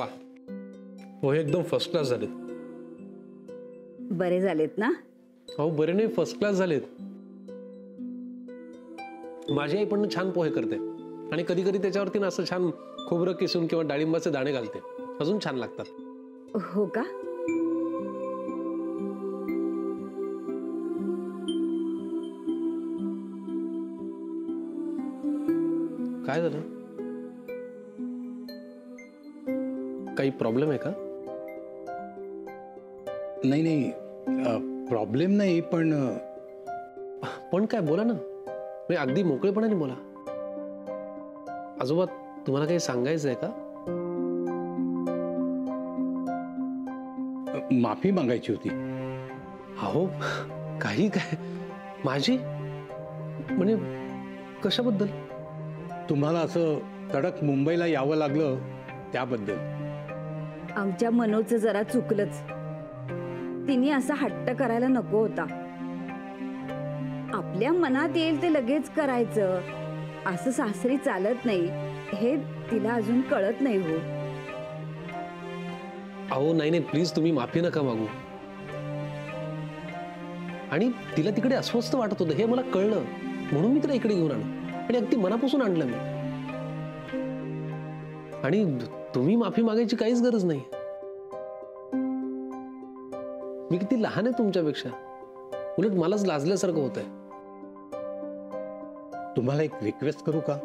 वा, पोहे एकदम first class झालेत. बरे झालेत ना? हो बरे नाही, फर्स्ट क्लास झालेत. माझी आई पण छान पोहे करते आणि कधी कधी त्याच्यावरती ना असं छान खोबरं किसून किंवा डाळिंबाचे दाणे घालते, अजून छान लागतात. हो का? काय झालं? काही प्रॉब्लेम आहे का? नाही नाही, प्रॉब्लेम नाही, पण काय बोला ना, मी अगदी मोकळेपणाने बोला. आजोबा तुम्हाला काही सांगायचं आहे का? माफी मागायची होती. अहो काही काय, माझी म्हणजे कशाबद्दल? तुम्हाला असं तडक मुंबईला यावं लागलं त्याबद्दल. आमच्या मनोचं जरा चुकलंच. तिने असा हट्ट करायला नको होता. आपल्या मनात येईल ते लगेच करायचं असं सासरी चालत नाही, हे तिला अजून कळत नाही. हो अहो नाही नाही, प्लीज तुम्ही माफी नका मागू. आणि तिला तिकडे अस्वस्थ वाटत होतं हे मला कळलं, म्हणून मी तिला इकडे घेऊन आलो आणि अगदी मनापासून आणलं मी. आणि तुम्ही माफी मागायची काहीच गरज नाही. मी किती लहान आहे तुमच्यापेक्षा, उलट मलाच लाजल्यासारखं होतंय. तुम्हाला एक रिक्वेस्ट करू का?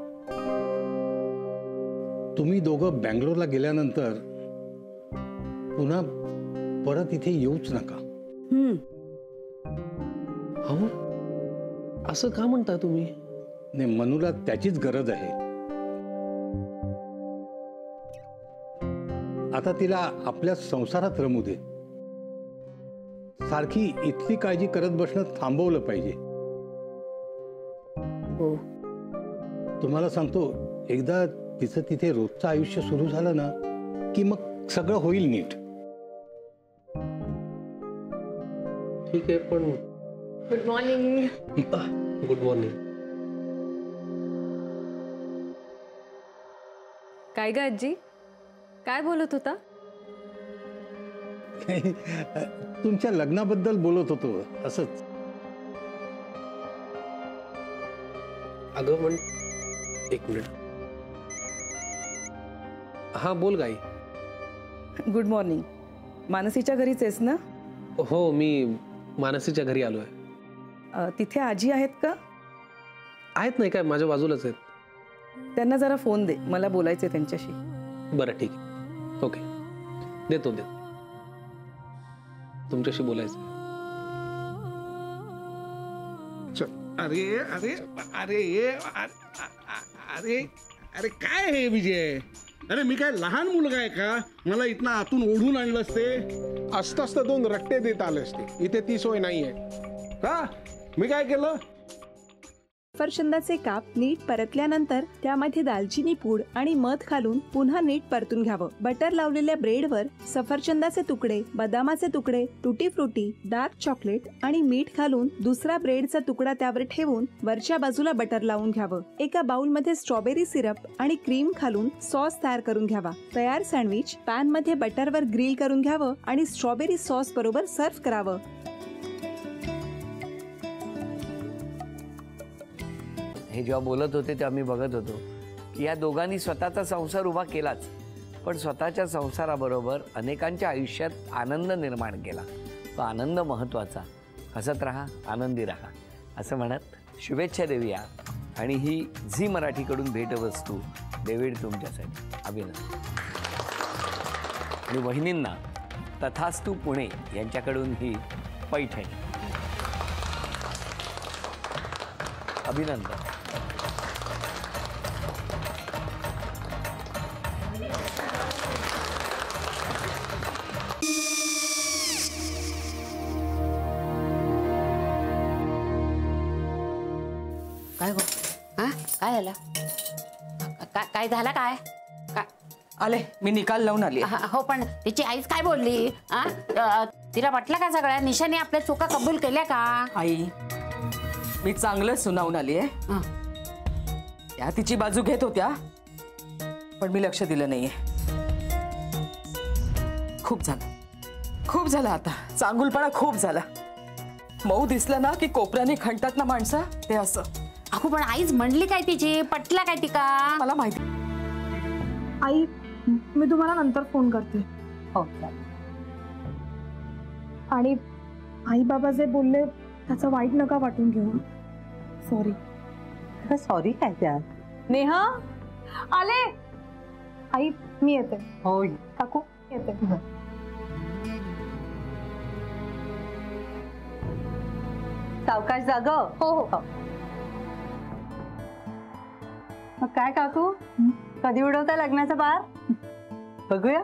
तुम्ही दोघं बँगलोरला गेल्यानंतर पुन्हा परत इथे येऊच नका. अहो असं का म्हणता तुम्ही? नाही, मनूला त्याचीच गरज आहे. आता तिला आपल्या संसारात रमू दे. सारखी इथली काळजी करत बसणं थांबवलं पाहिजे. हो, तुम्हाला सांगतो, एकदा तिचं तिथे रोजचं आयुष्य सुरू झालं ना की मग सगळं होईल नीट. ठीक आहे, पण गुड मॉर्निंग. Good morning. काय ग आजी, काय बोलत होता? तुमच्या लग्नाबद्दल बोलत होतो असंच. अगं पण एक मिनिट. हा बोल गाई. Good morning. मानसीच्या घरीच आहेस ना? हो, मी मानसीच्या घरी आलोय. तिथे आजी आहेत का? आहेत नाही काय, माझ्या बाजूलाच आहेत. त्यांना जरा फोन दे, मला बोलायचंय त्यांच्याशी. बरं ठीक आहे, ओके, देतो. तुमच्याशी बोलायचं. अरे अरे अरे अरे अरे काय हे विजय? अरे मी काय लहान मुलगा आहे का? मला इथनं आतून ओढून आणलं असते. असतं 2 रट्टे देत आले असते. इथे ती सोय नाहीये का? मी काय केलं? सफरचंदाचे काप नीट परतल्यानंतर त्यामध्ये दालचिनी पूड आणि मध घालून पुन्हा नीट परतून घ्यावं. बटर लावलेल्या ब्रेडवर सफरचंदाचे तुकडे, बदामाचे तुकडे, टुटी फ्रुटी, डार्क चॉकलेट आणि मीठ घालून दुसरा ब्रेडचा तुकडा त्यावर ठेवून वरच्या बाजूला बटर लावून घ्यावं. एका बाउलमध्ये स्ट्रॉबेरी सिरप आणि क्रीम घालून सॉस तयार करून घ्यावा. तयार सँडविच पॅन मध्ये बटरवर ग्रिल करून घ्यावं आणि स्ट्रॉबेरी सॉस बरोबर सर्व्ह करावं. हे जेव्हा बोलत होते तेव्हा मी बघत होतो की या दोघांनी स्वतःचा संसार उभा केलाच, पण स्वतःच्या संसाराबरोबर अनेकांच्या आयुष्यात आनंद निर्माण केला. तो आनंद महत्त्वाचा. हसत राहा, आनंदी राहा असं म्हणत शुभेच्छा देऊया. आणि ही झी मराठीकडून भेटवस्तू डेव्हिड तुमच्यासाठी. अभिनंदन. आणि वहिनींना तथास्तू पुणे यांच्याकडून ही पैठणी. अभिनंदन. काय गो? हा काय झालं? काय झालं? काय आले, मी निकाल लावून आली. हो, पण तिची आईच काय बोलली? तिला वाटलं का सगळ्या निशाने आपल्या चुका कबूल केल्या का? आई, मी चांगलं सुनावून आली आहे. त्या तिची बाजू घेत होत्या, पण मी लक्ष दिलं नाहीये. खूप झालं, खूप झालं आता. चांगुलपणा खूप झाला. मऊ दिसलं ना की कोपऱ्याने खणतात ना माणसं, ते असं. अगो पण आईच म्हणली काय तिची, पटला काय ती का? मला माहिती. आई मी तुम्हाला नंतर फोन करते. हो. आणि आई बाबा जे बोलले त्याचं वाईट नका वाटून घेऊ. सॉरी. सॉरी काय त्या? नेहा आले. आई मी येते. हो काकू येते. सावकाश जाग. हो हो. मग काय काकू, कधी उडवता लग्नाचा बार? बघूया.